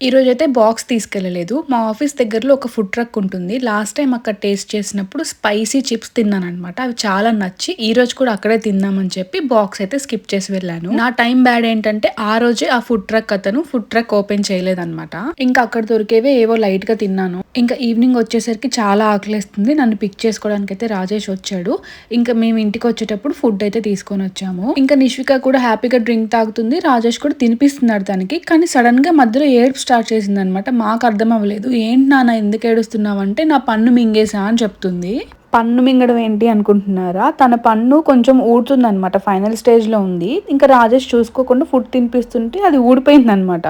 ఈరోజైతే బాక్స్ తీసుకెళ్ళలేదు. మా ఆఫీస్ దగ్గరలో ఒక ఫుడ్ ట్రక్ ఉంటుంది. లాస్ట్ టైం అక్కడ టేస్ట్ చేసినప్పుడు స్పైసీ చిప్స్ తిన్నాననమాట. అవి చాలా నచ్చి ఈరోజు కూడా అక్కడే తిందామని చెప్పి బాక్స్ అయితే స్కిప్ చేసి వెళ్ళాను. నా టైం బ్యాడ్ ఏంటంటే ఆ రోజే ఆ ఫుడ్ ట్రక్ అతను ఫుడ్ ట్రక్ ఓపెన్ చేయలేదన్నమాట. ఇంకా అక్కడ దొరికేవే ఏవో లైట్ గా తిన్నాను. ఇంకా ఈవినింగ్ వచ్చేసరికి చాలా ఆకలేస్తుంది. నన్ను పిక్ చేసుకోవడానికి అయితే రాజేష్ వచ్చాడు. ఇంకా మేము ఇంటికి వచ్చేటప్పుడు ఫుడ్ అయితే తీసుకొని వచ్చాము. ఇంకా నిష్విక కూడా హ్యాపీగా డ్రింక్ తాగుతుంది. రాజేష్ కూడా తినిపిస్తున్నాడు తనకి. కానీ సడన్ గా మధ్యలో ఏడుపు స్టార్ట్ చేసిందనమాట. మాకు అర్థం అవ్వలేదు. ఏంటి నాన్న ఎందుకు ఏడుస్తున్నావు అంటే నా పన్ను మింగేసా అని చెప్తుంది. పన్ను మింగడం ఏంటి అనుకుంటున్నారా? తన పన్ను కొంచెం ఊడుతుంది అనమాట. ఫైనల్ స్టేజ్లో ఉంది. ఇంకా రాజేష్ చూసుకోకుండా ఫుడ్ తినిపిస్తుంటే అది ఊడిపోయింది అనమాట.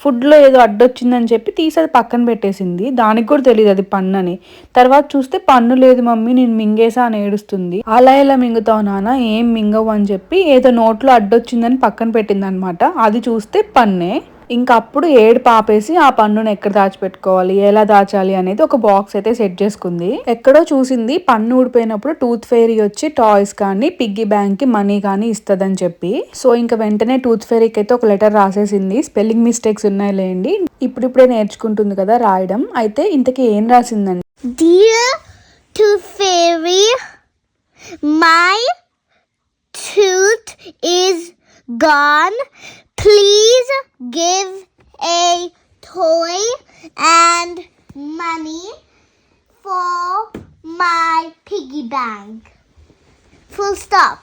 ఫుడ్లో ఏదో అడ్డొచ్చిందని చెప్పి తీసి అది పక్కన పెట్టేసింది. దానికి కూడా తెలియదు అది పన్ను అని. తర్వాత చూస్తే పన్ను లేదు మమ్మీ నేను మింగేసా అని ఏడుస్తుంది. అలా ఎలా మింగుతావు నాన్న, ఏం మింగవు అని చెప్పి ఏదో నోట్లో అడ్డొచ్చిందని పక్కన పెట్టింది అనమాట. అది చూస్తే పన్నే. ఇంకా అప్పుడు ఏడుపు ఆపేసి ఆ పన్నును ఎక్కడ దాచిపెట్టుకోవాలి, ఎలా దాచాలి అనేది ఒక బాక్స్ అయితే సెట్ చేసుకుంది. ఎక్కడో చూసింది పన్ను ఊడిపోయినప్పుడు టూత్ ఫెయిరీ వచ్చి టాయ్స్ కానీ పిగ్గీ బ్యాంక్ కి మనీ కానీ ఇస్తదని చెప్పి. సో ఇంకా వెంటనే టూత్ ఫెయిరీకి అయితే ఒక లెటర్ రాసేసింది. స్పెల్లింగ్ మిస్టేక్స్ ఉన్నాయిలేండి, ఇప్పుడిప్పుడే నేర్చుకుంటుంది కదా రాయడం. అయితే ఇంతకీ ఏం రాసిందండి? Dear Tooth Fairy, my tooth is gone. Please give a toy and money for my piggy bank. Full stop.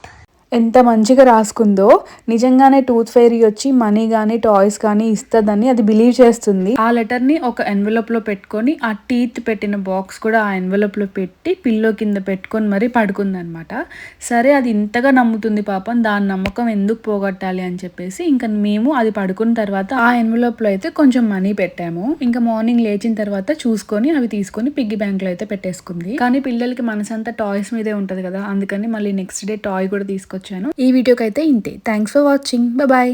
ఎంత మంచిగా రాసుకుందో. నిజంగానే టూత్ ఫెయిరీ వచ్చి మనీ కానీ టాయ్స్ కానీ ఇస్తుందని అది బిలీవ్ చేస్తుంది. ఆ లెటర్ని ఒక ఎన్వెలప్ లో పెట్టుకొని ఆ టీత్ పెట్టిన బాక్స్ కూడా ఆ ఎన్వెలప్ లో పెట్టి పిల్లో కింద పెట్టుకొని మరీ పడుకుంది అనమాట. సరే అది ఇంతగా నమ్ముతుంది పాపం, దాని నమ్మకం ఎందుకు పోగొట్టాలి అని చెప్పేసి ఇంకా మేము అది పడుకున్న తర్వాత ఆ ఎన్వెలప్ లో అయితే కొంచెం మనీ పెట్టాము. ఇంకా మార్నింగ్ లేచిన తర్వాత చూసుకొని అవి తీసుకొని పిగ్గీ బ్యాంక్ లో అయితే పెట్టేసుకుంది. కానీ పిల్లలకి మనసంతా టాయ్స్ మీదే ఉంటది కదా, అందుకని మళ్ళీ నెక్స్ట్ డే టాయ్ కూడా తీసుకొచ్చాను. ఈ వీడియోకి అయితే ఇంతే. Thanks for watching. బాయ్.